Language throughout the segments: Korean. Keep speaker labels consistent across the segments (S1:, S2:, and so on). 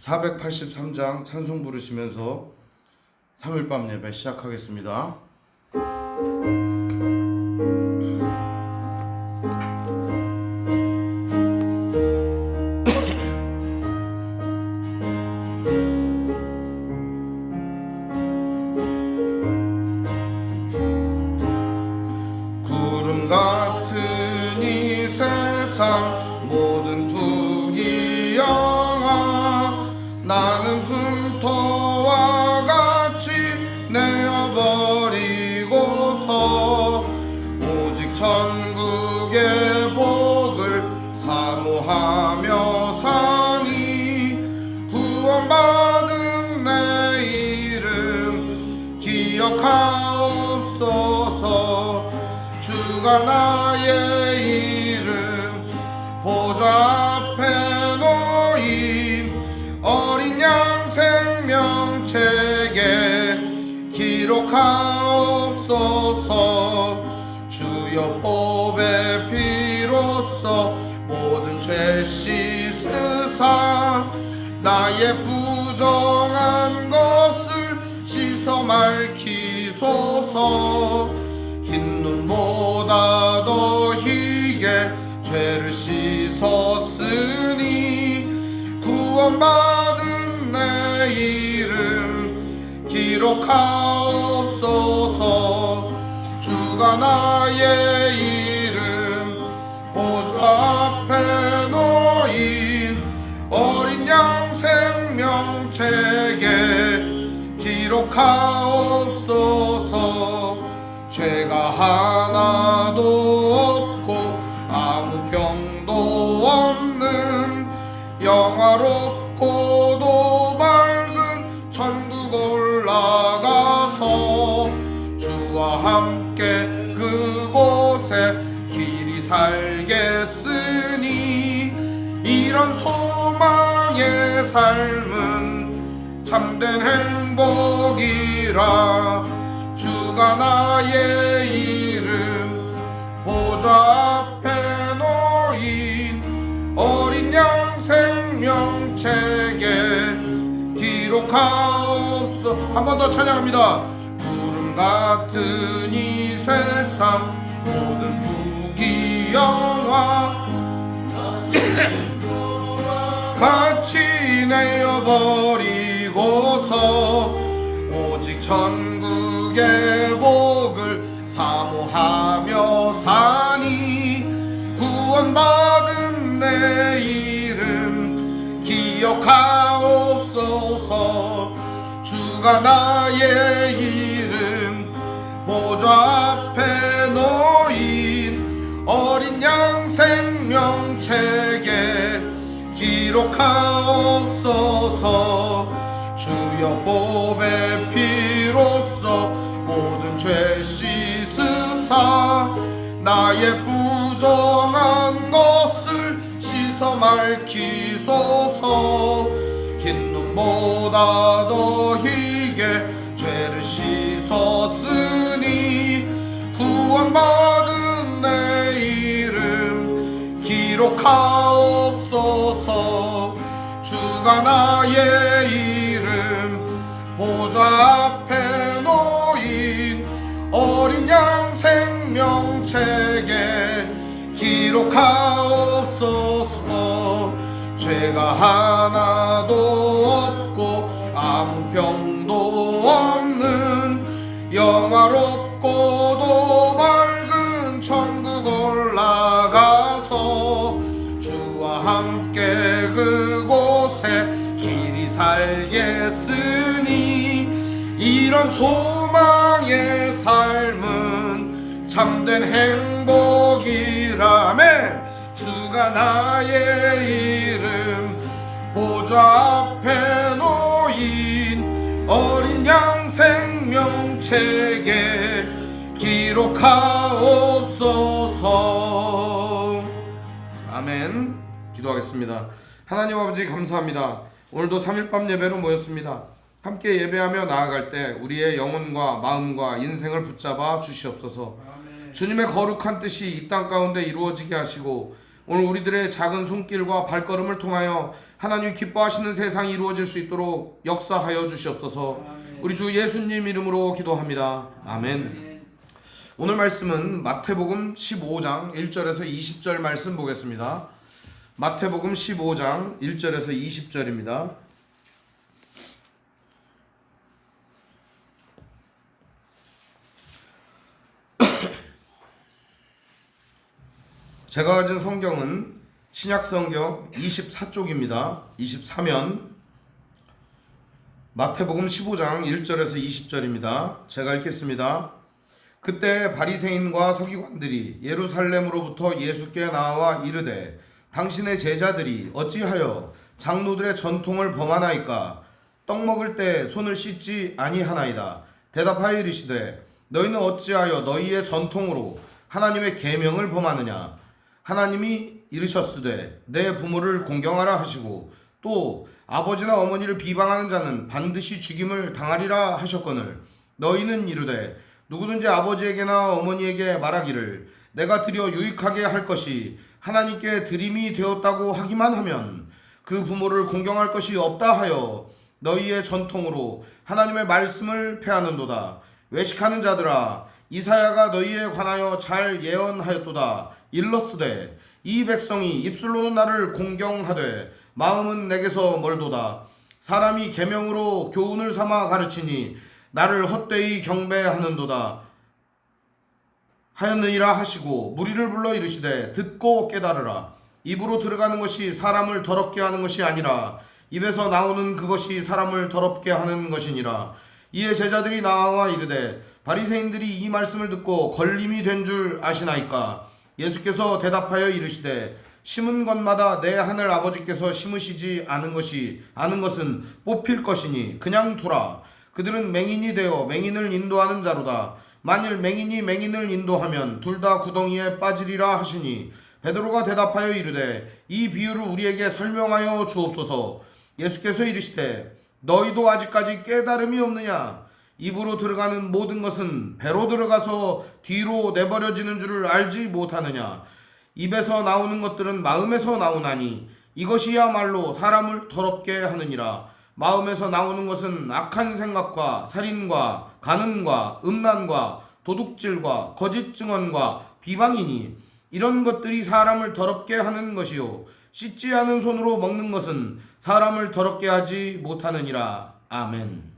S1: 483장 찬송 부르시면서 3일 밤 예배 시작하겠습니다. 구름 같은 이 세상 모든 부귀영화 나는 금토와 같이 내어버리고서 오직 천국의 복을 사모하며 사니 구원받은 내 이름 기억하옵소서. 주가 나의 이름 보좌 앞에 놓임 어린 양 생명책에 기록하옵소서. 주여 보배 피로써 모든 죄 씻으사 나의 부정한 것을 씻어 맑히소서. 흰 눈보다 더 희게 죄를 씻었으니 구원받은 내 이름 기록하옵소서. 주가 나의 이름 보좌 앞에 놓인 어린 양 생명책에 기록하옵소서. 죄가 하나도 없고 아무 병도 없는 영화롭고도 밝은 천국 올라가서 주와 함께 그곳에 길이 살겠으니 이런 소망의 삶은 참된 행복이라. 주가 나의 이름 보좌 앞에 놓인 어린 양 생명책에 기록하옵소서. 한 번 더 찬양합니다. 구름 같은 이 세상 모든 부귀영화 같이 내어버리고서 오직 천국의 복을 사모하며 사니 구원받은 내 이름 기억하옵소서. 주가 나의 이름 보좌 앞에 놓인 어린 양 생명책에 기록하옵소서. 주여 보배 피로써 모든 죄 씻으사 나의 부정한 것을 씻어 맑히소서. 흰 눈보다 더 희게 죄를 씻었으니 구원받은 내 이름 기록하옵소서. 주가 나의 이름 보좌 앞에 놓인 어린 양 생명책에 기록하옵소서. 죄가 하나도 없고 아무 병도 없는 영화롭고도 밝은 천국 올라가서 주와 함께 그곳에 길이 살겠으니 이런 소망의 삶은 참된 행복이라며. 주가 나의 이름 보좌 앞에 놓인 어린 양 생명책에 기록하옵소서. 아멘. 기도하겠습니다. 하나님 아버지 감사합니다. 오늘도 3일 밤 예배로 모였습니다. 함께 예배하며 나아갈 때 우리의 영혼과 마음과 인생을 붙잡아 주시옵소서. 주님의 거룩한 뜻이 이 땅 가운데 이루어지게 하시고 오늘 우리들의 작은 손길과 발걸음을 통하여 하나님 기뻐하시는 세상이 이루어질 수 있도록 역사하여 주시옵소서. 우리 주 예수님 이름으로 기도합니다. 아멘. 오늘 말씀은 마태복음 15장 1절에서 20절 말씀 보겠습니다. 마태복음 15장 1절에서 20절입니다. 제가 가진 성경은 신약성경 24쪽입니다. 24면 마태복음 15장 1절에서 20절입니다. 제가 읽겠습니다. 그때 바리새인과 서기관들이 예루살렘으로부터 예수께 나와 이르되 당신의 제자들이 어찌하여 장로들의 전통을 범하나이까? 떡 먹을 때 손을 씻지 아니하나이다. 대답하여 이르시되 너희는 어찌하여 너희의 전통으로 하나님의 계명을 범하느냐? 하나님이 이르셨으되 내 부모를 공경하라 하시고 또 아버지나 어머니를 비방하는 자는 반드시 죽임을 당하리라 하셨거늘 너희는 이르되 누구든지 아버지에게나 어머니에게 말하기를 내가 드려 유익하게 할 것이 하나님께 드림이 되었다고 하기만 하면 그 부모를 공경할 것이 없다 하여 너희의 전통으로 하나님의 말씀을 폐하는도다. 외식하는 자들아, 이사야가 너희에 관하여 잘 예언하였도다. 일렀으되 이 백성이 입술로는 나를 공경하되 마음은 내게서 멀도다. 사람이 계명으로 교훈을 삼아 가르치니 나를 헛되이 경배하는도다 하였느니라 하시고 무리를 불러 이르시되 듣고 깨달으라. 입으로 들어가는 것이 사람을 더럽게 하는 것이 아니라 입에서 나오는 그것이 사람을 더럽게 하는 것이니라. 이에 제자들이 나와 이르되 바리새인들이 이 말씀을 듣고 걸림이 된 줄 아시나이까? 예수께서 대답하여 이르시되 심은 것마다 내 하늘 아버지께서 심으시지 않은 것은 뽑힐 것이니 그냥 두라. 그들은 맹인이 되어 맹인을 인도하는 자로다. 만일 맹인이 맹인을 인도하면 둘 다 구덩이에 빠지리라 하시니 베드로가 대답하여 이르되 이 비유를 우리에게 설명하여 주옵소서. 예수께서 이르시되 너희도 아직까지 깨달음이 없느냐? 입으로 들어가는 모든 것은 배로 들어가서 뒤로 내버려지는 줄을 알지 못하느냐? 입에서 나오는 것들은 마음에서 나오나니 이것이야말로 사람을 더럽게 하느니라. 마음에서 나오는 것은 악한 생각과 살인과 간음과 음란과 도둑질과 거짓 증언과 비방이니 이런 것들이 사람을 더럽게 하는 것이요 씻지 않은 손으로 먹는 것은 사람을 더럽게 하지 못하느니라. 아멘.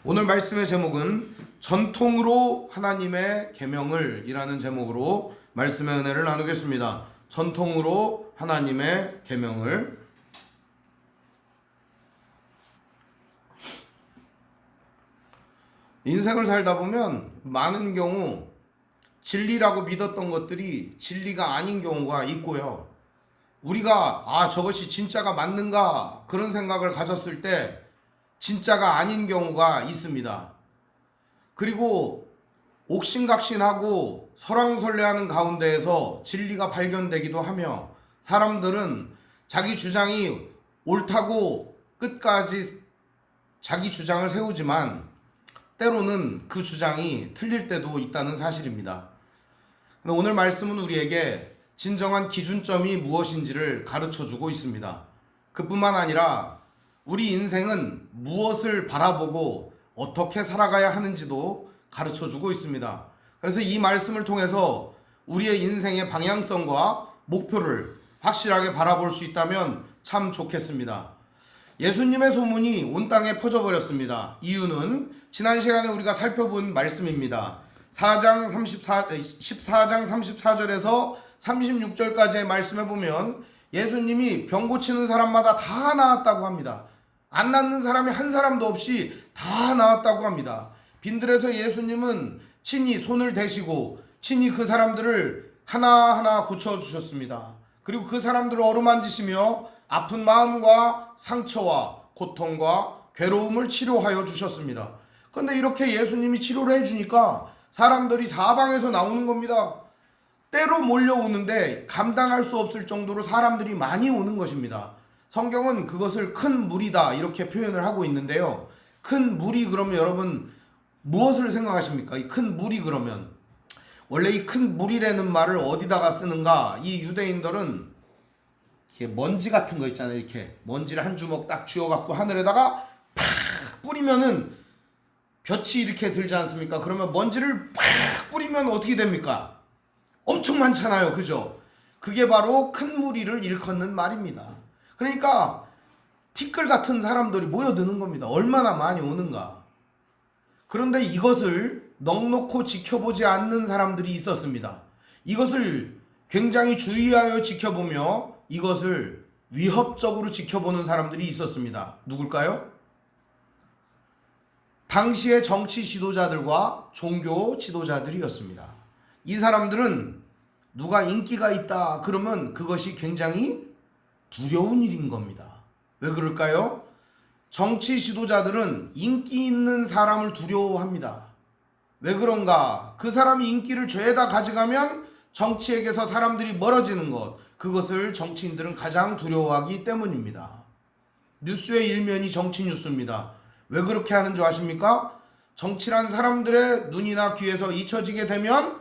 S1: 오늘 말씀의 제목은 전통으로 하나님의 계명을 이라는 제목으로 말씀의 은혜를 나누겠습니다. 전통으로 하나님의 계명을. 인생을 살다 보면 많은 경우 진리라고 믿었던 것들이 진리가 아닌 경우가 있고요. 우리가 저것이 진짜가 맞는가 그런 생각을 가졌을 때 진짜가 아닌 경우가 있습니다. 그리고 옥신각신하고 설왕설래하는 가운데에서 진리가 발견되기도 하며 사람들은 자기 주장이 옳다고 끝까지 자기 주장을 세우지만 때로는 그 주장이 틀릴 때도 있다는 사실입니다. 오늘 말씀은 우리에게 진정한 기준점이 무엇인지를 가르쳐주고 있습니다. 그뿐만 아니라 우리 인생은 무엇을 바라보고 어떻게 살아가야 하는지도 가르쳐주고 있습니다. 그래서 이 말씀을 통해서 우리의 인생의 방향성과 목표를 확실하게 바라볼 수 있다면 참 좋겠습니다. 예수님의 소문이 온 땅에 퍼져버렸습니다. 이유는 지난 시간에 우리가 살펴본 말씀입니다. 14장 34절에서 36절까지의 말씀에 보면 예수님이 병 고치는 사람마다 다 나았다고 합니다. 안 낫는 사람이 한 사람도 없이 다 나았다고 합니다. 빈들에서 예수님은 친히 손을 대시고 친히 그 사람들을 하나하나 고쳐주셨습니다. 그리고 그 사람들을 어루만지시며 아픈 마음과 상처와 고통과 괴로움을 치료하여 주셨습니다. 그런데 이렇게 예수님이 치료를 해주니까 사람들이 사방에서 나오는 겁니다. 때로 몰려오는데 감당할 수 없을 정도로 사람들이 많이 오는 것입니다. 성경은 그것을 큰 무리다 이렇게 표현을 하고 있는데요. 큰 무리 그러면 여러분 무엇을 생각하십니까? 이 큰 무리 그러면 원래 이 큰 물이라는 말을 어디다가 쓰는가? 이 유대인들은 이렇게 먼지 같은 거 있잖아요. 이렇게 먼지를 한 주먹 딱 쥐어갖고 하늘에다가 팍 뿌리면은 볕이 이렇게 들지 않습니까? 그러면 먼지를 팍 뿌리면 어떻게 됩니까? 엄청 많잖아요. 그죠? 그게 바로 큰 무리를 일컫는 말입니다. 그러니까 티끌 같은 사람들이 모여드는 겁니다. 얼마나 많이 오는가. 그런데 이것을 넉넉히 지켜보지 않는 사람들이 있었습니다. 이것을 굉장히 주의하여 지켜보며 이것을 위협적으로 지켜보는 사람들이 있었습니다. 누굴까요? 당시의 정치 지도자들과 종교 지도자들이었습니다. 이 사람들은 누가 인기가 있다 그러면 그것이 굉장히 두려운 일인 겁니다. 왜 그럴까요? 정치 지도자들은 인기 있는 사람을 두려워합니다. 왜 그런가? 그 사람이 인기를 죄다 가져가면 정치에게서 사람들이 멀어지는 것, 그것을 정치인들은 가장 두려워하기 때문입니다. 뉴스의 일면이 정치 뉴스입니다. 왜 그렇게 하는 줄 아십니까? 정치란 사람들의 눈이나 귀에서 잊혀지게 되면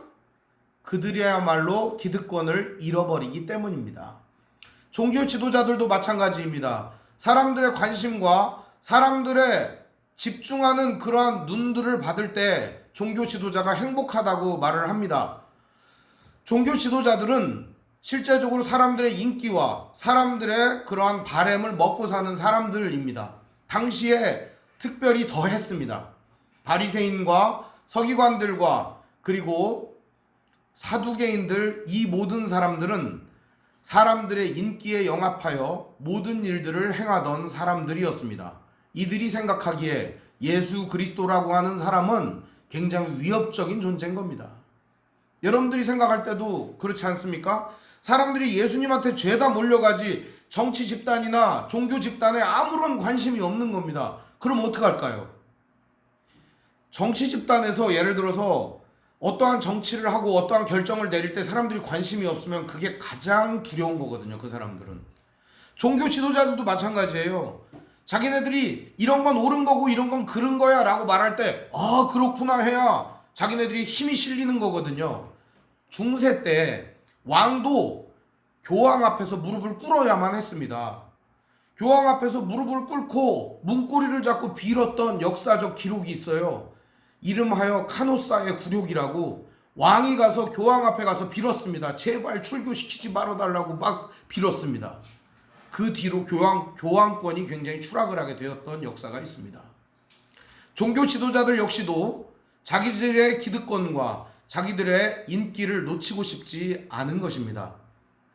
S1: 그들이야말로 기득권을 잃어버리기 때문입니다. 종교 지도자들도 마찬가지입니다. 사람들의 관심과 사람들의 집중하는 그러한 눈들을 받을 때 종교 지도자가 행복하다고 말을 합니다. 종교 지도자들은 실제적으로 사람들의 인기와 사람들의 그러한 바램을 먹고 사는 사람들입니다. 당시에 특별히 더했습니다. 바리새인과 서기관들과 그리고 사두개인들, 이 모든 사람들은 사람들의 인기에 영합하여 모든 일들을 행하던 사람들이었습니다. 이들이 생각하기에 예수 그리스도라고 하는 사람은 굉장히 위협적인 존재인 겁니다. 여러분들이 생각할 때도 그렇지 않습니까? 사람들이 예수님한테 죄다 몰려가지 정치 집단이나 종교 집단에 아무런 관심이 없는 겁니다. 그럼 어떡할까요? 정치 집단에서 예를 들어서 어떠한 정치를 하고 어떠한 결정을 내릴 때 사람들이 관심이 없으면 그게 가장 두려운 거거든요. 그 사람들은. 종교 지도자들도 마찬가지예요. 자기네들이 이런 건 옳은 거고 이런 건 그른 거야 라고 말할 때 아 그렇구나 해야 자기네들이 힘이 실리는 거거든요. 중세 때 왕도 교황 앞에서 무릎을 꿇어야만 했습니다. 교황 앞에서 무릎을 꿇고 문고리를 잡고 빌었던 역사적 기록이 있어요. 이름하여 카노사의 굴욕이라고 왕이 가서 교황 앞에 가서 빌었습니다. 제발 출교시키지 말아달라고 막 빌었습니다. 그 뒤로 교황권이 굉장히 추락을 하게 되었던 역사가 있습니다. 종교 지도자들 역시도 자기들의 기득권과 자기들의 인기를 놓치고 싶지 않은 것입니다.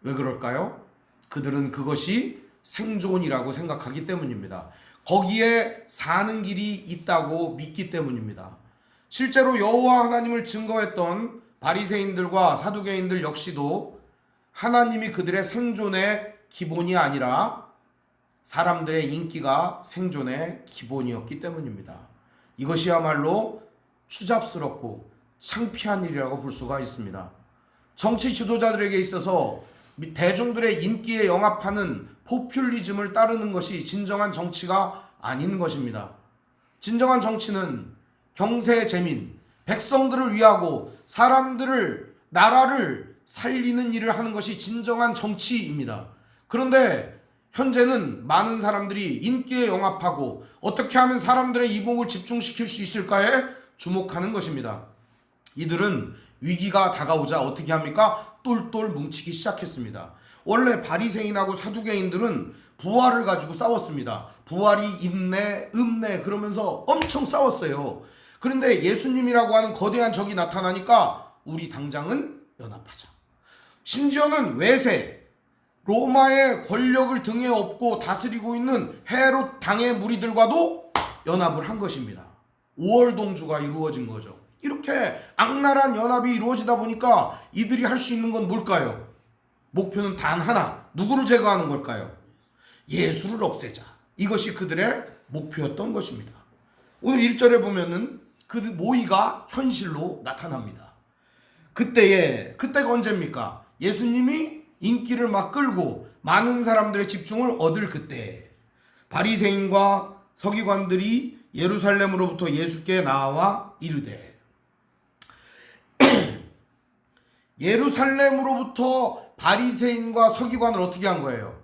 S1: 왜 그럴까요? 그들은 그것이 생존이라고 생각하기 때문입니다. 거기에 사는 길이 있다고 믿기 때문입니다. 실제로 여호와 하나님을 증거했던 바리새인들과 사두개인들 역시도 하나님이 그들의 생존의 기본이 아니라 사람들의 인기가 생존의 기본이었기 때문입니다. 이것이야말로 추잡스럽고 창피한 일이라고 볼 수가 있습니다. 정치 지도자들에게 있어서 대중들의 인기에 영합하는 포퓰리즘을 따르는 것이 진정한 정치가 아닌 것입니다. 진정한 정치는 경세재민, 백성들을 위하고 사람들을, 나라를 살리는 일을 하는 것이 진정한 정치입니다. 그런데 현재는 많은 사람들이 인기에 영합하고 어떻게 하면 사람들의 이목을 집중시킬 수 있을까에 주목하는 것입니다. 이들은 위기가 다가오자 어떻게 합니까? 똘똘 뭉치기 시작했습니다. 원래 바리새인하고 사두개인들은 부활을 가지고 싸웠습니다. 부활이 있네, 없네 그러면서 엄청 싸웠어요. 그런데 예수님이라고 하는 거대한 적이 나타나니까 우리 당장은 연합하자. 심지어는 외세, 로마의 권력을 등에 업고 다스리고 있는 헤롯 당의 무리들과도 연합을 한 것입니다. 5월 동주가 이루어진 거죠. 이렇게 악랄한 연합이 이루어지다 보니까 이들이 할 수 있는 건 뭘까요? 목표는 단 하나. 누구를 제거하는 걸까요? 예수를 없애자. 이것이 그들의 목표였던 것입니다. 오늘 1절에 보면은 그 모의가 현실로 나타납니다. 그때가 언제입니까? 예수님이 인기를 막 끌고 많은 사람들의 집중을 얻을 그때 바리새인과 서기관들이 예루살렘으로부터 예수께 나와 이르되 예루살렘으로부터 바리새인과 서기관을 어떻게 한 거예요?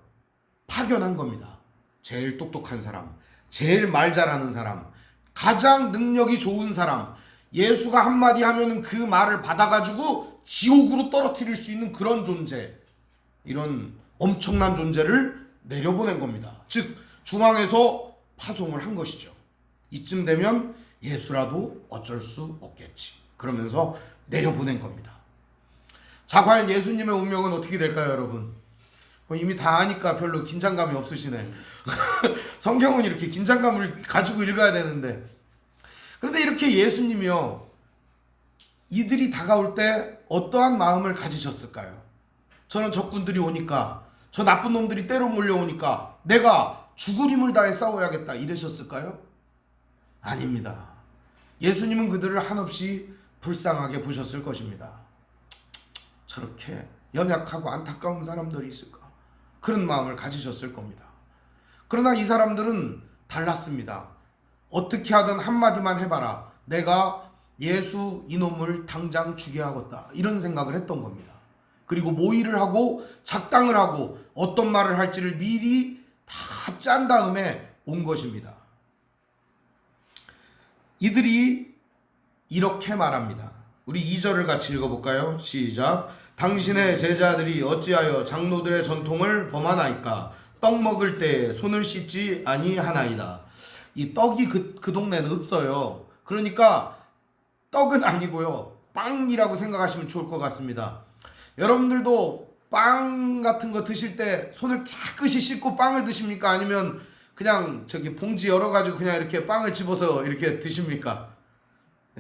S1: 파견한 겁니다. 제일 똑똑한 사람, 제일 말 잘하는 사람, 가장 능력이 좋은 사람, 예수가 한마디 하면은 그 말을 받아가지고 지옥으로 떨어뜨릴 수 있는 그런 존재, 이런 엄청난 존재를 내려보낸 겁니다. 즉 중앙에서 파송을 한 것이죠. 이쯤 되면 예수라도 어쩔 수 없겠지, 그러면서 내려보낸 겁니다. 자, 과연 예수님의 운명은 어떻게 될까요, 여러분? 이미 다 아니까 별로 긴장감이 없으시네. 성경은 이렇게 긴장감을 가지고 읽어야 되는데. 그런데 이렇게 예수님이요, 이들이 다가올 때 어떠한 마음을 가지셨을까요? 저는 적군들이 오니까, 저 나쁜 놈들이 때로 몰려오니까 내가 죽을 힘을 다해 싸워야겠다 이러셨을까요? 아닙니다. 예수님은 그들을 한없이 불쌍하게 보셨을 것입니다. 저렇게 연약하고 안타까운 사람들이 있을까? 그런 마음을 가지셨을 겁니다. 그러나 이 사람들은 달랐습니다. 어떻게 하든 한마디만 해봐라, 내가 예수 이놈을 당장 죽여야겠다, 이런 생각을 했던 겁니다. 그리고 모의를 하고 작당을 하고 어떤 말을 할지를 미리 다 짠 다음에 온 것입니다. 이들이 이렇게 말합니다. 우리 2절을 같이 읽어볼까요? 시작. 당신의 제자들이 어찌하여 장로들의 전통을 범하나이까? 떡 먹을 때 손을 씻지 아니하나이다. 이 떡이 그 동네는 없어요. 그러니까 떡은 아니고요, 빵이라고 생각하시면 좋을 것 같습니다. 여러분들도 빵 같은 거 드실 때 손을 깨끗이 씻고 빵을 드십니까? 아니면 그냥 저기 봉지 열어가지고 그냥 이렇게 빵을 집어서 이렇게 드십니까?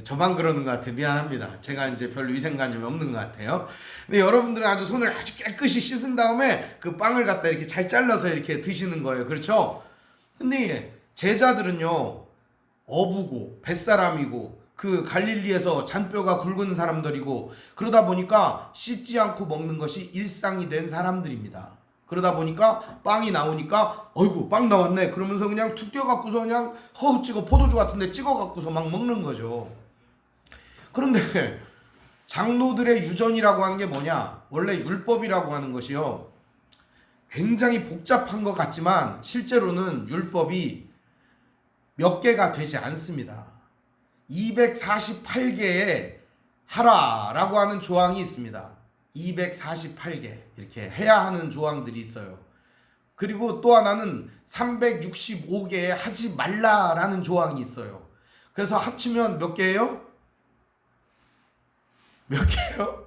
S1: 저만 그러는 것 같아요. 미안합니다. 제가 이제 별로 위생관념이 없는 것 같아요. 근데 여러분들은 아주 손을 아주 깨끗이 씻은 다음에 그 빵을 갖다 이렇게 잘 잘라서 이렇게 드시는 거예요. 그렇죠? 근데 제자들은요, 어부고 뱃사람이고 그 갈릴리에서 잔뼈가 굵은 사람들이고, 그러다 보니까 씻지 않고 먹는 것이 일상이 된 사람들입니다. 그러다 보니까 빵이 나오니까 어이구 빵 나왔네 그러면서 그냥 툭 뛰어갖고서 그냥 허브 찍어 포도주 같은데 찍어갖고서 막 먹는 거죠. 그런데 장로들의 유전이라고 하는 게 뭐냐? 원래 율법이라고 하는 것이요, 굉장히 복잡한 것 같지만 실제로는 율법이 몇 개가 되지 않습니다. 248개의 하라라고 하는 조항이 있습니다. 248개 이렇게 해야 하는 조항들이 있어요. 그리고 또 하나는 365개의 하지 말라라는 조항이 있어요. 그래서 합치면 몇 개예요? 몇 개요?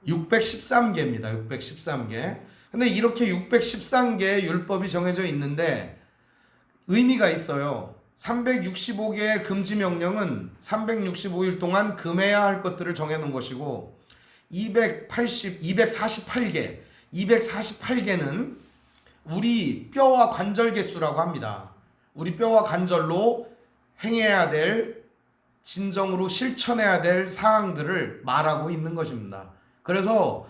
S1: 613개입니다. 613개. 근데 이렇게 613개의 율법이 정해져 있는데 의미가 있어요. 365개의 금지 명령은 365일 동안 금해야 할 것들을 정해놓은 것이고, 248개는 우리 뼈와 관절 개수라고 합니다. 우리 뼈와 관절로 행해야 될, 진정으로 실천해야 될 사항들을 말하고 있는 것입니다. 그래서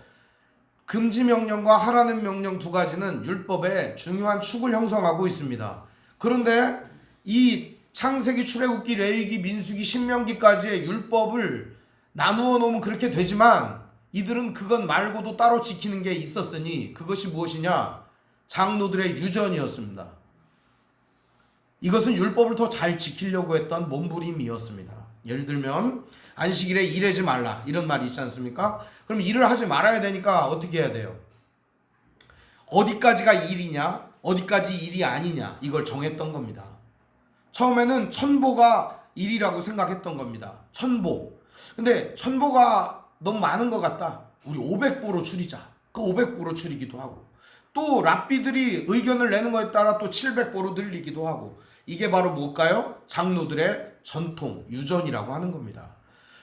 S1: 금지 명령과 하라는 명령 두 가지는 율법의 중요한 축을 형성하고 있습니다. 그런데 이 창세기, 출애굽기, 레위기, 민수기, 신명기까지의 율법을 나누어 놓으면 그렇게 되지만 이들은 그것 말고도 따로 지키는 게 있었으니 그것이 무엇이냐? 장로들의 유전이었습니다. 이것은 율법을 더 잘 지키려고 했던 몸부림이었습니다. 예를 들면 안식일에 일하지 말라 이런 말이 있지 않습니까? 그럼 일을 하지 말아야 되니까 어떻게 해야 돼요? 어디까지가 일이냐, 어디까지 일이 아니냐, 이걸 정했던 겁니다. 처음에는 천보가 일이라고 생각했던 겁니다. 천보. 근데 천보가 너무 많은 것 같다, 우리 500보로 줄이자. 그 500보로 줄이기도 하고, 또 랍비들이 의견을 내는 것에 따라 또 700보로 늘리기도 하고, 이게 바로 뭘까요? 장로들의 전통, 유전이라고 하는 겁니다.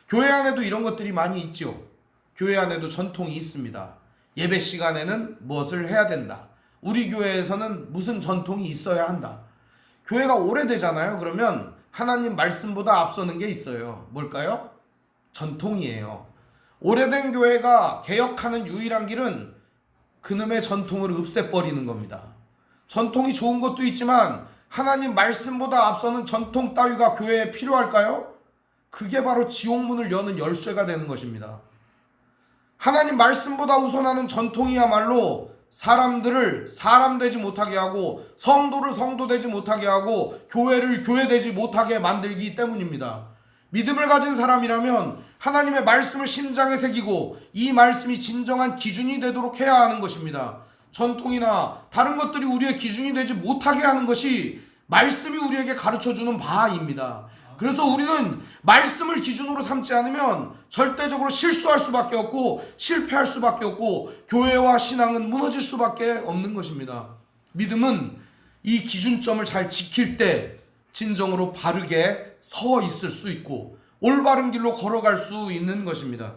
S1: 교회 안에도 이런 것들이 많이 있죠. 교회 안에도 전통이 있습니다. 예배 시간에는 무엇을 해야 된다. 우리 교회에서는 무슨 전통이 있어야 한다. 교회가 오래되잖아요. 그러면 하나님 말씀보다 앞서는 게 있어요. 뭘까요? 전통이에요. 오래된 교회가 개혁하는 유일한 길은 그놈의 전통을 없애버리는 겁니다. 전통이 좋은 것도 있지만 하나님 말씀보다 앞서는 전통 따위가 교회에 필요할까요? 그게 바로 지옥문을 여는 열쇠가 되는 것입니다. 하나님 말씀보다 우선하는 전통이야말로 사람들을 사람 되지 못하게 하고 성도를 성도 되지 못하게 하고 교회를 교회 되지 못하게 만들기 때문입니다. 믿음을 가진 사람이라면 하나님의 말씀을 심장에 새기고 이 말씀이 진정한 기준이 되도록 해야 하는 것입니다. 전통이나 다른 것들이 우리의 기준이 되지 못하게 하는 것이 말씀이 우리에게 가르쳐주는 바입니다. 그래서 우리는 말씀을 기준으로 삼지 않으면 절대적으로 실수할 수밖에 없고 실패할 수밖에 없고 교회와 신앙은 무너질 수밖에 없는 것입니다. 믿음은 이 기준점을 잘 지킬 때 진정으로 바르게 서 있을 수 있고 올바른 길로 걸어갈 수 있는 것입니다.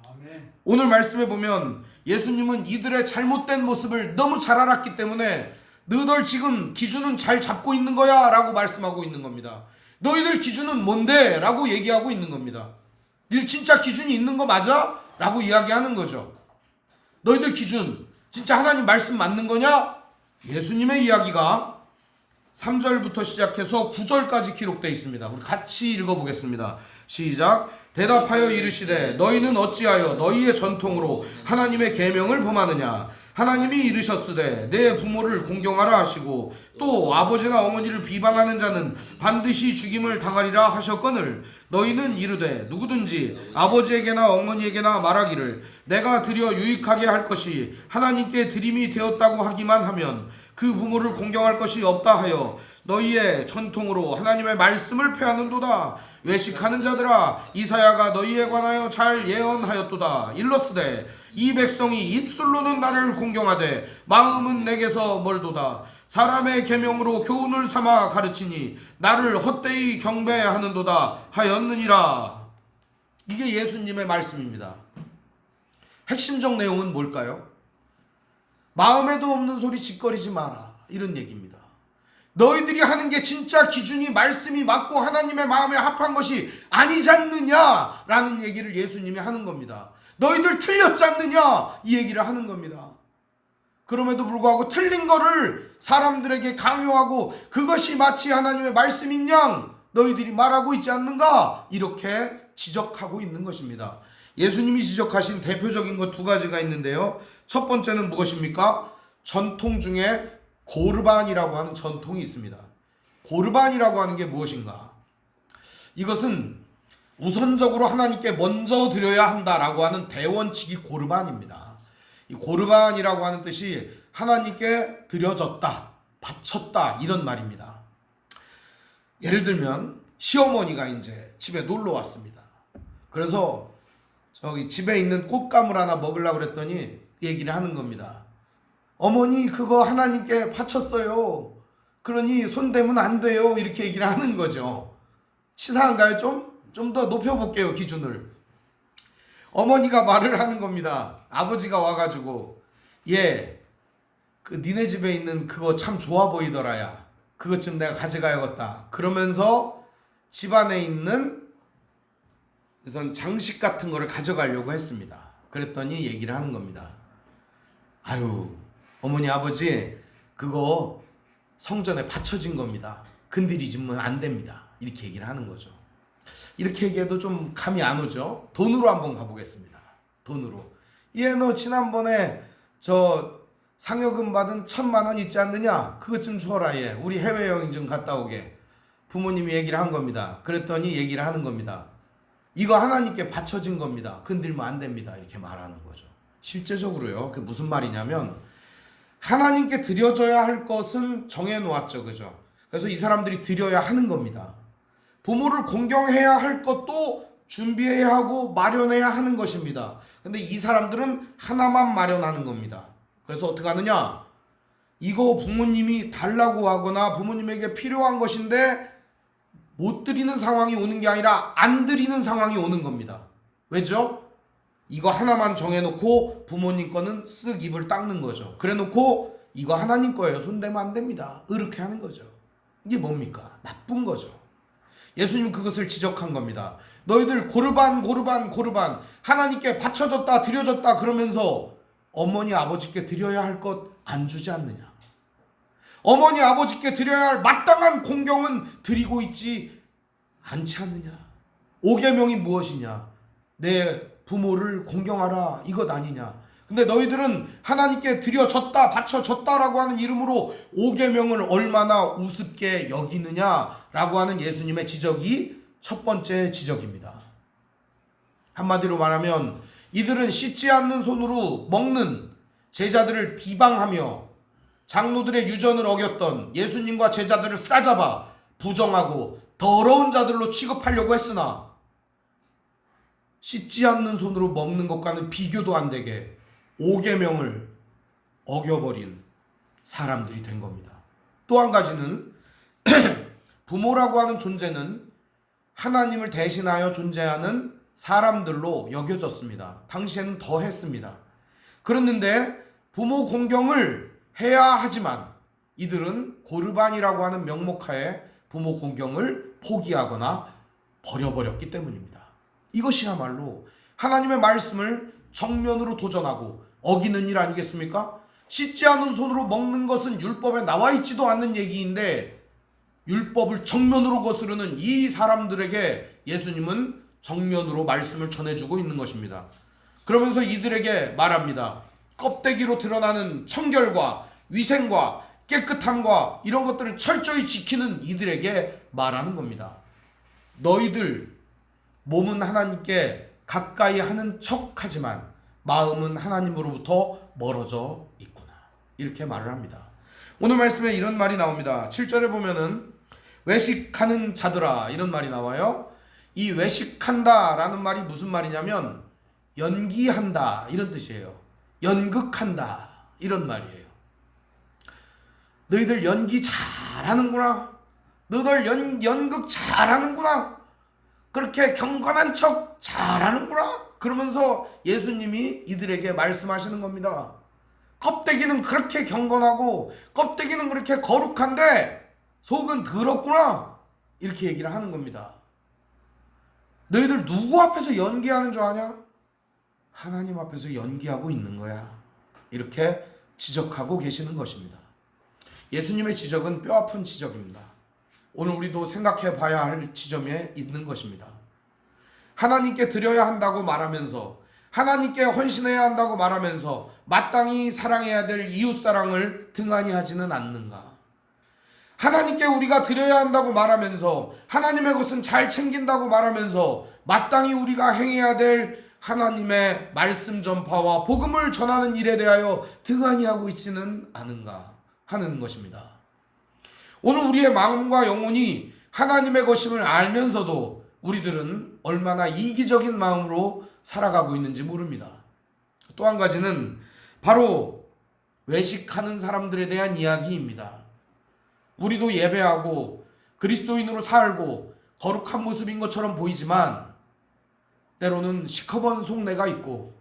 S1: 아멘. 오늘 말씀에 보면 예수님은 이들의 잘못된 모습을 너무 잘 알았기 때문에 너희들 지금 기준은 잘 잡고 있는 거야 라고 말씀하고 있는 겁니다. 너희들 기준은 뭔데? 라고 얘기하고 있는 겁니다. 너희들 진짜 기준이 있는 거 맞아? 라고 이야기하는 거죠. 너희들 기준 진짜 하나님 말씀 맞는 거냐? 예수님의 이야기가 3절부터 시작해서 9절까지 기록되어 있습니다. 우리 같이 읽어보겠습니다. 시작. 대답하여 이르시되 너희는 어찌하여 너희의 전통으로 하나님의 계명을 범하느냐? 하나님이 이르셨으되 내 부모를 공경하라 하시고 또 아버지나 어머니를 비방하는 자는 반드시 죽임을 당하리라 하셨거늘 너희는 이르되 누구든지 아버지에게나 어머니에게나 말하기를 내가 드려 유익하게 할 것이 하나님께 드림이 되었다고 하기만 하면 그 부모를 공경할 것이 없다 하여 너희의 전통으로 하나님의 말씀을 폐하는도다. 외식하는 자들아 이사야가 너희에 관하여 잘 예언하였도다. 일러스되 이 백성이 입술로는 나를 공경하되 마음은 내게서 멀도다. 사람의 계명으로 교훈을 삼아 가르치니 나를 헛되이 경배하는도다 하였느니라. 이게 예수님의 말씀입니다. 핵심적 내용은 뭘까요? 마음에도 없는 소리 짓거리지 마라 이런 얘기입니다. 너희들이 하는 게 진짜 기준이 말씀이 맞고 하나님의 마음에 합한 것이 아니지 않느냐라는 얘기를 예수님이 하는 겁니다. 너희들 틀렸지 않느냐 이 얘기를 하는 겁니다. 그럼에도 불구하고 틀린 거를 사람들에게 강요하고 그것이 마치 하나님의 말씀인 양 너희들이 말하고 있지 않는가 이렇게 지적하고 있는 것입니다. 예수님이 지적하신 대표적인 것 두 가지가 있는데요. 첫 번째는 무엇입니까? 전통 중에 고르반이라고 하는 전통이 있습니다. 고르반이라고 하는 게 무엇인가? 이것은 우선적으로 하나님께 먼저 드려야 한다라고 하는 대원칙이 고르반입니다. 이 고르반이라고 하는 뜻이 하나님께 드려졌다, 바쳤다 이런 말입니다. 예를 들면 시어머니가 이제 집에 놀러 왔습니다. 그래서 저기 집에 있는 꽃감을 하나 먹으려고 그랬더니 얘기를 하는 겁니다. 어머니 그거 하나님께 바쳤어요. 그러니 손대면 안 돼요. 이렇게 얘기를 하는 거죠. 치사한가요? 좀 더 높여볼게요 기준을. 어머니가 말을 하는 겁니다. 아버지가 와가지고 그 니네 집에 있는 그거 참 좋아 보이더라 야. 그것 좀 내가 가져가야겠다. 그러면서 집안에 있는 어떤 장식 같은 거를 가져가려고 했습니다. 그랬더니 얘기를 하는 겁니다. 아유 어머니 아버지 그거 성전에 바쳐진 겁니다. 건드리시면 안 됩니다. 이렇게 얘기를 하는 거죠. 이렇게 얘기해도 좀 감이 안 오죠. 돈으로 한번 가보겠습니다. 돈으로. 너 지난번에 저 상여금 받은 1,000만 원 있지 않느냐? 그것 좀 주어라 우리 해외여행 좀 갔다 오게. 부모님이 얘기를 한 겁니다. 그랬더니 얘기를 하는 겁니다. 이거 하나님께 바쳐진 겁니다. 건들면 안 됩니다. 이렇게 말하는 거죠. 실제적으로요. 그게 무슨 말이냐면 하나님께 드려져야 할 것은 정해놓았죠. 그죠? 그래서 이 사람들이 드려야 하는 겁니다. 부모를 공경해야 할 것도 준비해야 하고 마련해야 하는 것입니다. 근데 이 사람들은 하나만 마련하는 겁니다. 그래서 어떻게 하느냐? 이거 부모님이 달라고 하거나 부모님에게 필요한 것인데 못 드리는 상황이 오는 게 아니라 안 드리는 상황이 오는 겁니다. 왜죠? 이거 하나만 정해놓고 부모님 거는 쓱 입을 닦는 거죠. 그래놓고 이거 하나님 거예요. 손대면 안 됩니다. 이렇게 하는 거죠. 이게 뭡니까? 나쁜 거죠. 예수님 그것을 지적한 겁니다. 너희들 고르반 하나님께 바쳐졌다 드려졌다 그러면서 어머니 아버지께 드려야 할 것 안 주지 않느냐. 어머니 아버지께 드려야 할 마땅한 공경은 드리고 있지 않지 않느냐. 5계명이 무엇이냐? 내 부모를 공경하라, 이것 아니냐? 근데 너희들은 하나님께 드려졌다, 바쳐졌다라고 하는 이름으로 5계명을 얼마나 우습게 여기느냐라고 하는 예수님의 지적이 첫 번째 지적입니다. 한마디로 말하면 이들은 씻지 않는 손으로 먹는 제자들을 비방하며 장로들의 유전을 어겼던 예수님과 제자들을 싸잡아 부정하고 더러운 자들로 취급하려고 했으나 씻지 않는 손으로 먹는 것과는 비교도 안 되게 5계명을 어겨버린 사람들이 된 겁니다. 또 한 가지는 부모라고 하는 존재는 하나님을 대신하여 존재하는 사람들로 여겨졌습니다. 당시에는 더 했습니다. 그랬는데 부모 공경을 해야 하지만 이들은 고르반이라고 하는 명목하에 부모 공경을 포기하거나 버려버렸기 때문입니다. 이것이야말로 하나님의 말씀을 정면으로 도전하고 어기는 일 아니겠습니까? 씻지 않은 손으로 먹는 것은 율법에 나와 있지도 않는 얘기인데 율법을 정면으로 거스르는 이 사람들에게 예수님은 정면으로 말씀을 전해주고 있는 것입니다. 그러면서 이들에게 말합니다. 껍데기로 드러나는 청결과 위생과 깨끗함과 이런 것들을 철저히 지키는 이들에게 말하는 겁니다. 너희들 몸은 하나님께 가까이 하는 척하지만 마음은 하나님으로부터 멀어져 있구나, 이렇게 말을 합니다. 오늘 말씀에 이런 말이 나옵니다. 7절에 보면은 외식하는 자들아, 이런 말이 나와요. 이 외식한다 라는 말이 무슨 말이냐면 연기한다, 이런 뜻이에요. 연극한다, 이런 말이에요. 너희들 연기 잘하는구나, 너희들 연극 잘하는구나, 그렇게 경건한 척 잘하는구나, 그러면서 예수님이 이들에게 말씀하시는 겁니다. 껍데기는 그렇게 경건하고 껍데기는 그렇게 거룩한데 속은 더럽구나, 이렇게 얘기를 하는 겁니다. 너희들 누구 앞에서 연기하는 줄 아냐? 하나님 앞에서 연기하고 있는 거야, 이렇게 지적하고 계시는 것입니다. 예수님의 지적은 뼈아픈 지적입니다. 오늘 우리도 생각해 봐야 할 지점에 있는 것입니다. 하나님께 드려야 한다고 말하면서, 하나님께 헌신해야 한다고 말하면서 마땅히 사랑해야 될 이웃사랑을 등한히 하지는 않는가? 하나님께 우리가 드려야 한다고 말하면서 하나님의 것은 잘 챙긴다고 말하면서 마땅히 우리가 행해야 될 하나님의 말씀 전파와 복음을 전하는 일에 대하여 등한히 하고 있지는 않은가 하는 것입니다. 오늘 우리의 마음과 영혼이 하나님의 것임을 알면서도 우리들은 얼마나 이기적인 마음으로 살아가고 있는지 모릅니다. 또 한 가지는 바로 외식하는 사람들에 대한 이야기입니다. 우리도 예배하고 그리스도인으로 살고 거룩한 모습인 것처럼 보이지만 때로는 시커먼 속내가 있고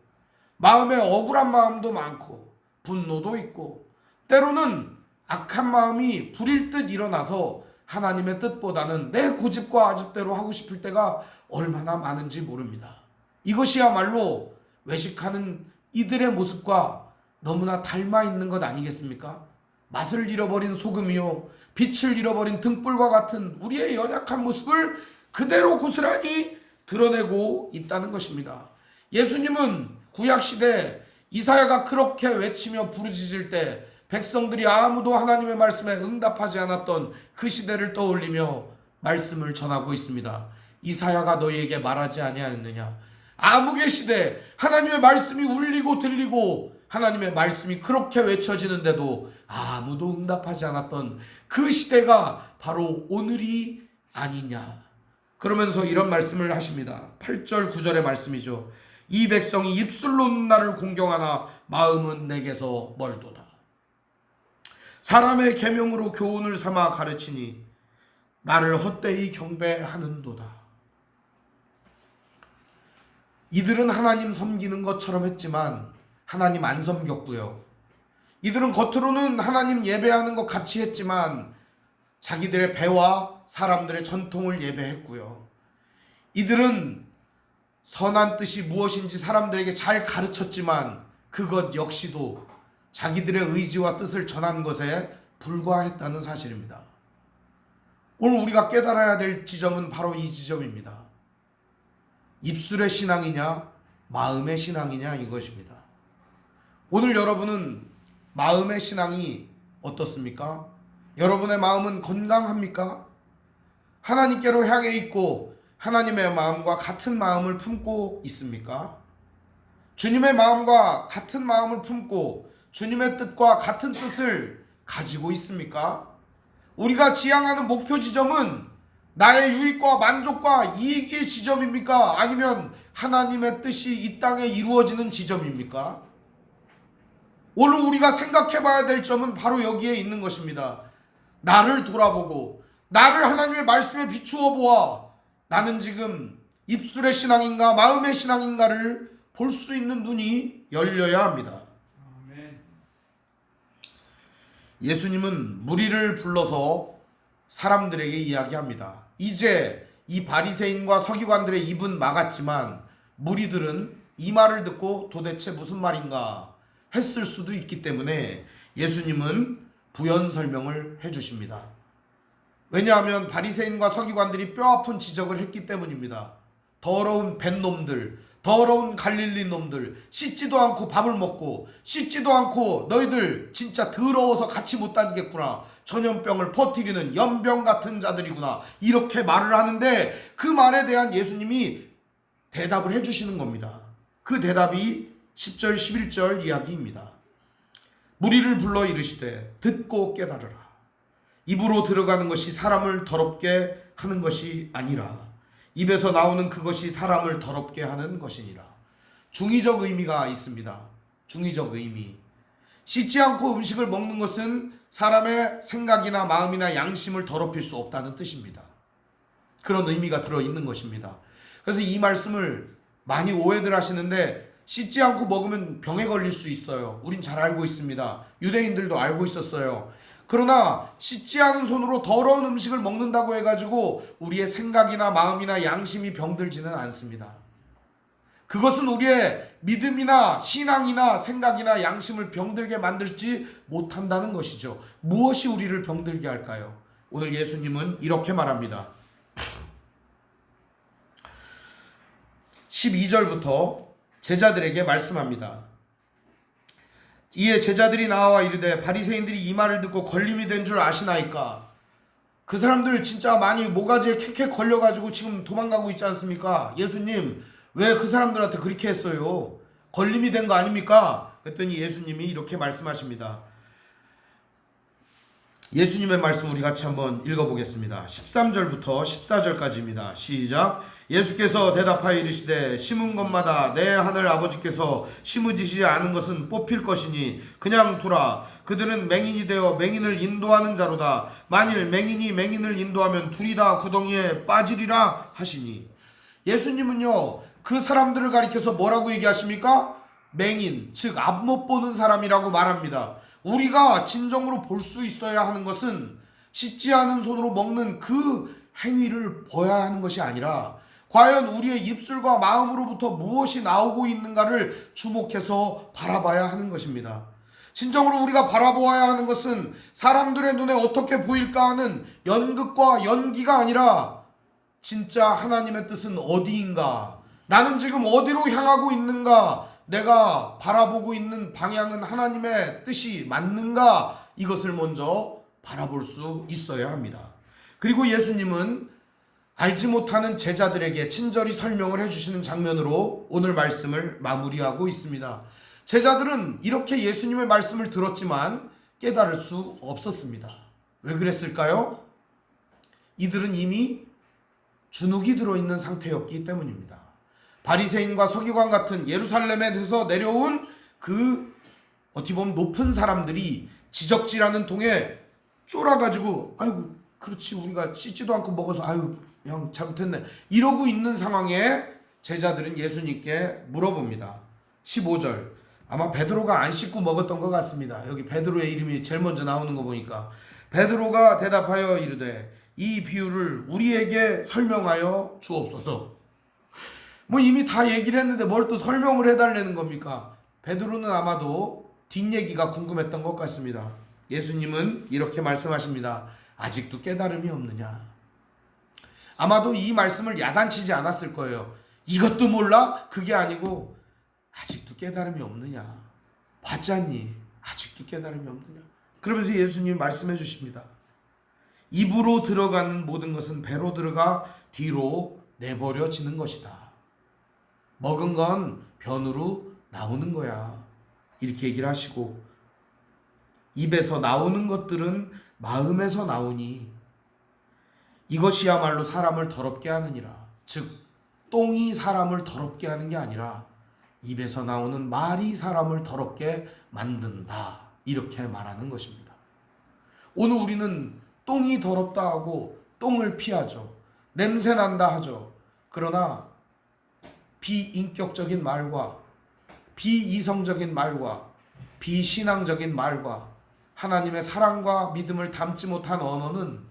S1: 마음에 억울한 마음도 많고 분노도 있고 때로는 악한 마음이 불일 듯 일어나서 하나님의 뜻보다는 내 고집과 아집대로 하고 싶을 때가 얼마나 많은지 모릅니다. 이것이야말로 외식하는 이들의 모습과 너무나 닮아 있는 것 아니겠습니까? 맛을 잃어버린 소금이요 빛을 잃어버린 등불과 같은 우리의 연약한 모습을 그대로 고스란히 드러내고 있다는 것입니다. 예수님은 구약시대 이사야가 그렇게 외치며 부르짖을 때 백성들이 아무도 하나님의 말씀에 응답하지 않았던 그 시대를 떠올리며 말씀을 전하고 있습니다. 이사야가 너희에게 말하지 아니하였느냐? 암흑의 시대 하나님의 말씀이 울리고 들리고 하나님의 말씀이 그렇게 외쳐지는데도 아무도 응답하지 않았던 그 시대가 바로 오늘이 아니냐. 그러면서 이런 말씀을 하십니다. 8절 9절의 말씀이죠. 이 백성이 입술로 나를 공경하나 마음은 내게서 멀도다. 사람의 계명으로 교훈을 삼아 가르치니 나를 헛되이 경배하는도다. 이들은 하나님 섬기는 것처럼 했지만 하나님 안 섬겼고요. 이들은 겉으로는 하나님 예배하는 것 같이 했지만 자기들의 배와 사람들의 전통을 예배했고요. 이들은 선한 뜻이 무엇인지 사람들에게 잘 가르쳤지만 그것 역시도 자기들의 의지와 뜻을 전한 것에 불과했다는 사실입니다. 오늘 우리가 깨달아야 될 지점은 바로 이 지점입니다. 입술의 신앙이냐 마음의 신앙이냐 이것입니다. 오늘 여러분은 마음의 신앙이 어떻습니까? 여러분의 마음은 건강합니까? 하나님께로 향해 있고 하나님의 마음과 같은 마음을 품고 있습니까? 주님의 마음과 같은 마음을 품고 주님의 뜻과 같은 뜻을 가지고 있습니까? 우리가 지향하는 목표 지점은 나의 유익과 만족과 이익의 지점입니까? 아니면 하나님의 뜻이 이 땅에 이루어지는 지점입니까? 오늘 우리가 생각해 봐야 될 점은 바로 여기에 있는 것입니다. 나를 돌아보고 나를 하나님의 말씀에 비추어 보아 나는 지금 입술의 신앙인가 마음의 신앙인가를 볼 수 있는 눈이 열려야 합니다. 예수님은 무리를 불러서 사람들에게 이야기합니다. 이제 이 바리새인과 서기관들의 입은 막았지만 무리들은 이 말을 듣고 도대체 무슨 말인가 했을 수도 있기 때문에 예수님은 부연 설명을 해주십니다. 왜냐하면 바리새인과 서기관들이 뼈아픈 지적을 했기 때문입니다. 더러운 뱃놈들, 더러운 갈릴리 놈들, 씻지도 않고 밥을 먹고 씻지도 않고 너희들 진짜 더러워서 같이 못 다니겠구나. 전염병을 퍼뜨리는 연병 같은 자들이구나. 이렇게 말을 하는데 그 말에 대한 예수님이 대답을 해주시는 겁니다. 그 대답이 10절 11절 이야기입니다. 무리를 불러 이르시되 듣고 깨달으라. 입으로 들어가는 것이 사람을 더럽게 하는 것이 아니라 입에서 나오는 그것이 사람을 더럽게 하는 것이니라. 중의적 의미가 있습니다. 중의적 의미. 씻지 않고 음식을 먹는 것은 사람의 생각이나 마음이나 양심을 더럽힐 수 없다는 뜻입니다. 그런 의미가 들어있는 것입니다. 그래서 이 말씀을 많이 오해들 하시는데 씻지 않고 먹으면 병에 걸릴 수 있어요. 우린 잘 알고 있습니다. 유대인들도 알고 있었어요. 그러나 씻지 않은 손으로 더러운 음식을 먹는다고 해가지고 우리의 생각이나 마음이나 양심이 병들지는 않습니다. 그것은 우리의 믿음이나 신앙이나 생각이나 양심을 병들게 만들지 못한다는 것이죠. 무엇이 우리를 병들게 할까요? 오늘 예수님은 이렇게 말합니다. 12절부터 제자들에게 말씀합니다. 이에 제자들이 나와 이르되 바리새인들이 이 말을 듣고 걸림이 된 줄 아시나이까? 그 사람들 진짜 많이 모가지에 캐캐 걸려가지고 지금 도망가고 있지 않습니까? 예수님 왜 그 사람들한테 그렇게 했어요? 걸림이 된 거 아닙니까? 그랬더니 예수님이 이렇게 말씀하십니다. 예수님의 말씀 우리 같이 한번 읽어보겠습니다. 13절부터 14절까지입니다. 시작. 예수께서 대답하여 이르시되 심은 것마다 내 하늘 아버지께서 심으시지 않은 것은 뽑힐 것이니 그냥 두라. 그들은 맹인이 되어 맹인을 인도하는 자로다. 만일 맹인이 맹인을 인도하면 둘이 다 구덩이에 빠지리라 하시니. 예수님은요 그 사람들을 가리켜서 뭐라고 얘기하십니까? 맹인, 즉 앞 못 보는 사람이라고 말합니다. 우리가 진정으로 볼 수 있어야 하는 것은 씻지 않은 손으로 먹는 그 행위를 봐야 하는 것이 아니라 과연 우리의 입술과 마음으로부터 무엇이 나오고 있는가를 주목해서 바라봐야 하는 것입니다. 진정으로 우리가 바라보아야 하는 것은 사람들의 눈에 어떻게 보일까 하는 연극과 연기가 아니라 진짜 하나님의 뜻은 어디인가? 나는 지금 어디로 향하고 있는가? 내가 바라보고 있는 방향은 하나님의 뜻이 맞는가? 이것을 먼저 바라볼 수 있어야 합니다. 그리고 예수님은 알지 못하는 제자들에게 친절히 설명을 해주시는 장면으로 오늘 말씀을 마무리하고 있습니다. 제자들은 이렇게 예수님의 말씀을 들었지만 깨달을 수 없었습니다. 왜 그랬을까요? 이들은 이미 주눅이 들어있는 상태였기 때문입니다. 바리새인과 서기관 같은 예루살렘에서 내려온 그 어떻게 보면 높은 사람들이 지적질하는 통에 쫄아가지고 아이고 그렇지 우리가 씻지도 않고 먹어서 아유 형 잘못했네 이러고 있는 상황에 제자들은 예수님께 물어봅니다. 15절 아마 베드로가 안 씻고 먹었던 것 같습니다. 여기 베드로의 이름이 제일 먼저 나오는 거 보니까 베드로가 대답하여 이르되 이 비유를 우리에게 설명하여 주옵소서. 뭐 이미 다 얘기를 했는데 뭘 또 설명을 해달라는 겁니까? 베드로는 아마도 뒷얘기가 궁금했던 것 같습니다. 예수님은 이렇게 말씀하십니다. 아직도 깨달음이 없느냐? 아마도 이 말씀을 야단치지 않았을 거예요. 이것도 몰라? 그게 아니고 아직도 깨달음이 없느냐? 봤잖니? 아직도 깨달음이 없느냐? 그러면서 예수님이 말씀해 주십니다. 입으로 들어가는 모든 것은 배로 들어가 뒤로 내버려지는 것이다. 먹은 건 변으로 나오는 거야. 이렇게 얘기를 하시고, 입에서 나오는 것들은 마음에서 나오니 이것이야말로 사람을 더럽게 하느니라. 즉 똥이 사람을 더럽게 하는 게 아니라 입에서 나오는 말이 사람을 더럽게 만든다. 이렇게 말하는 것입니다. 오늘 우리는 똥이 더럽다 하고 똥을 피하죠. 냄새 난다 하죠. 그러나 비인격적인 말과 비이성적인 말과 비신앙적인 말과 하나님의 사랑과 믿음을 담지 못한 언어는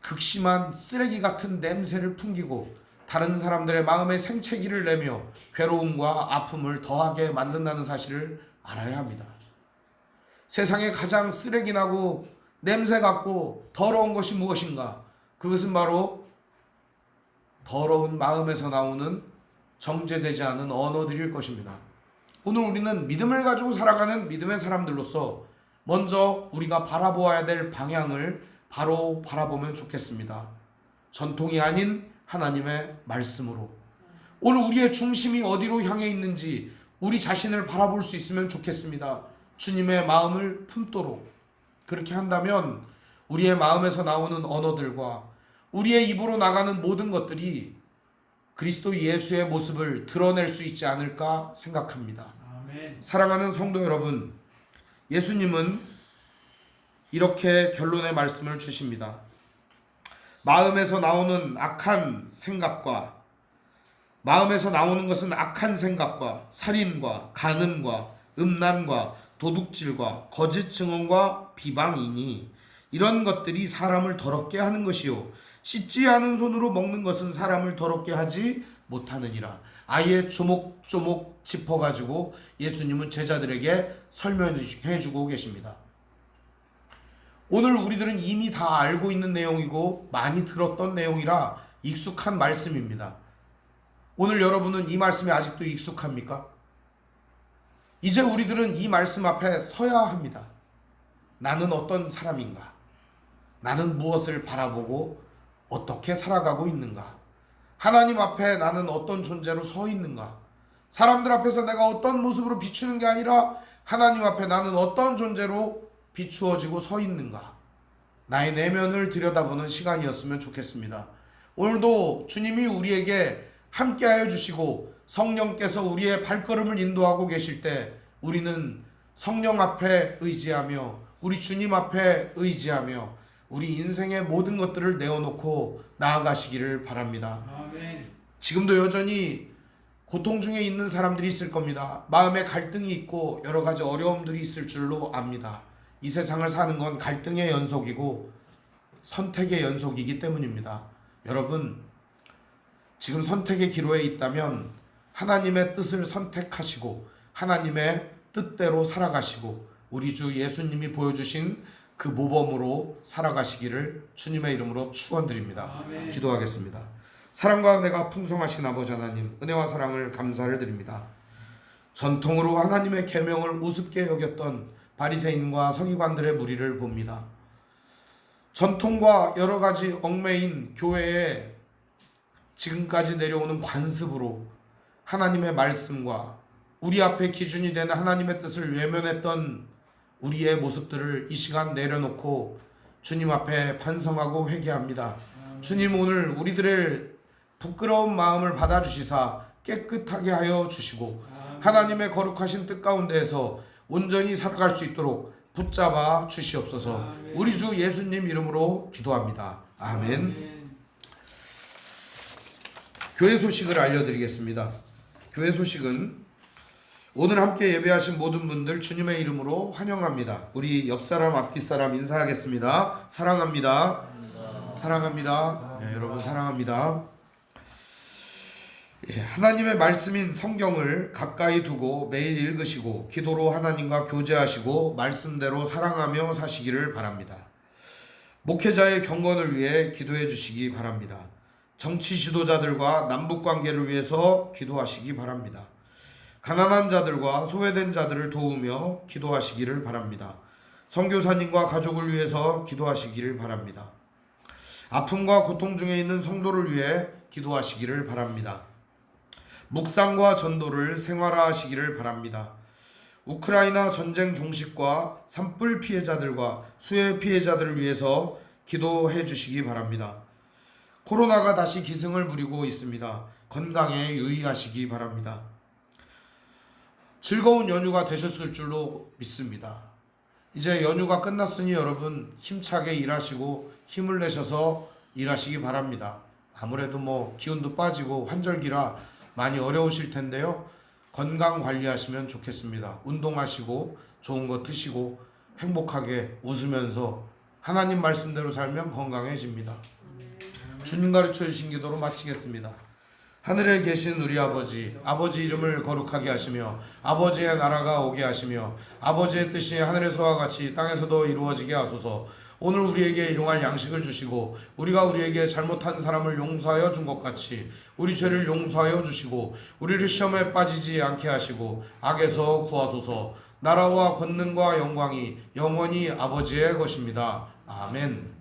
S1: 극심한 쓰레기 같은 냄새를 풍기고 다른 사람들의 마음에 생채기를 내며 괴로움과 아픔을 더하게 만든다는 사실을 알아야 합니다. 세상에 가장 쓰레기나고 냄새 같고 더러운 것이 무엇인가? 그것은 바로 더러운 마음에서 나오는 정제되지 않은 언어들일 것입니다. 오늘 우리는 믿음을 가지고 살아가는 믿음의 사람들로서 먼저 우리가 바라보아야 될 방향을 바로 바라보면 좋겠습니다. 전통이 아닌 하나님의 말씀으로. 오늘 우리의 중심이 어디로 향해 있는지 우리 자신을 바라볼 수 있으면 좋겠습니다. 주님의 마음을 품도록. 그렇게 한다면 우리의 마음에서 나오는 언어들과 우리의 입으로 나가는 모든 것들이 그리스도 예수의 모습을 드러낼 수 있지 않을까 생각합니다. 아멘. 사랑하는 성도 여러분, 예수님은 이렇게 결론의 말씀을 주십니다. 마음에서 나오는 악한 생각과, 마음에서 나오는 것은 악한 생각과 살인과 간음과 음란과 도둑질과 거짓 증언과 비방이니 이런 것들이 사람을 더럽게 하는 것이요 씻지 않은 손으로 먹는 것은 사람을 더럽게 하지 못하느니라. 아예 조목조목 짚어가지고 예수님은 제자들에게 설명해 주고 계십니다. 오늘 우리들은 이미 다 알고 있는 내용이고 많이 들었던 내용이라 익숙한 말씀입니다. 오늘 여러분은 이 말씀이 아직도 익숙합니까? 이제 우리들은 이 말씀 앞에 서야 합니다. 나는 어떤 사람인가? 나는 무엇을 바라보고 어떻게 살아가고 있는가? 하나님 앞에 나는 어떤 존재로 서 있는가? 사람들 앞에서 내가 어떤 모습으로 비추는 게 아니라 하나님 앞에 나는 어떤 존재로 비추어지고 서 있는가? 나의 내면을 들여다보는 시간이었으면 좋겠습니다. 오늘도 주님이 우리에게 함께하여 주시고 성령께서 우리의 발걸음을 인도하고 계실 때 우리는 성령 앞에 의지하며 우리 주님 앞에 의지하며 우리 인생의 모든 것들을 내어놓고 나아가시기를 바랍니다. 아멘. 지금도 여전히 고통 중에 있는 사람들이 있을 겁니다. 마음에 갈등이 있고 여러 가지 어려움들이 있을 줄로 압니다. 이 세상을 사는 건 갈등의 연속이고 선택의 연속이기 때문입니다. 여러분, 지금 선택의 기로에 있다면 하나님의 뜻을 선택하시고 하나님의 뜻대로 살아가시고 우리 주 예수님이 보여주신 그 모범으로 살아가시기를 주님의 이름으로 축원드립니다. 아멘. 기도하겠습니다. 사랑과 은혜가 풍성하신 아버지 하나님, 은혜와 사랑을 감사를 드립니다. 전통으로 하나님의 계명을 우습게 여겼던 바리새인과 서기관들의 무리를 봅니다. 전통과 여러 가지 얽매인 교회에 지금까지 내려오는 관습으로 하나님의 말씀과 우리 앞에 기준이 되는 하나님의 뜻을 외면했던 우리의 모습들을 이 시간 내려놓고 주님 앞에 반성하고 회개합니다. 주님, 오늘 우리들의 부끄러운 마음을 받아주시사 깨끗하게 하여 주시고 하나님의 거룩하신 뜻 가운데에서 온전히 살아갈 수 있도록 붙잡아 주시옵소서. 우리 주 예수님 이름으로 기도합니다. 아멘. 교회 소식을 알려드리겠습니다. 교회 소식은 오늘 함께 예배하신 모든 분들 주님의 이름으로 환영합니다. 우리 옆사람 앞뒷사람 인사하겠습니다. 사랑합니다. 사랑합니다. 네, 여러분 사랑합니다. 하나님의 말씀인 성경을 가까이 두고 매일 읽으시고 기도로 하나님과 교제하시고 말씀대로 사랑하며 사시기를 바랍니다. 목회자의 경건을 위해 기도해 주시기 바랍니다. 정치 지도자들과 남북 관계를 위해서 기도하시기 바랍니다. 가난한 자들과 소외된 자들을 도우며 기도하시기를 바랍니다. 선교사님과 가족을 위해서 기도하시기를 바랍니다. 아픔과 고통 중에 있는 성도를 위해 기도하시기를 바랍니다. 묵상과 전도를 생활화하시기를 바랍니다. 우크라이나 전쟁 종식과 산불 피해자들과 수해 피해자들을 위해서 기도해 주시기 바랍니다. 코로나가 다시 기승을 부리고 있습니다. 건강에 유의하시기 바랍니다. 즐거운 연휴가 되셨을 줄로 믿습니다. 이제 연휴가 끝났으니 여러분 힘차게 일하시고 힘을 내셔서 일하시기 바랍니다. 아무래도 기운도 빠지고 환절기라 많이 어려우실 텐데요. 건강 관리하시면 좋겠습니다. 운동하시고 좋은 거 드시고 행복하게 웃으면서 하나님 말씀대로 살면 건강해집니다. 주님 가르쳐 주신 기도로 마치겠습니다. 하늘에 계신 우리 아버지, 아버지 이름을 거룩하게 하시며 아버지의 나라가 오게 하시며 아버지의 뜻이 하늘에서와 같이 땅에서도 이루어지게 하소서. 오늘 우리에게 일용할 양식을 주시고 우리가 우리에게 잘못한 사람을 용서하여 준 것 같이 우리 죄를 용서하여 주시고 우리를 시험에 빠지지 않게 하시고 악에서 구하소서. 나라와 권능과 영광이 영원히 아버지의 것입니다. 아멘.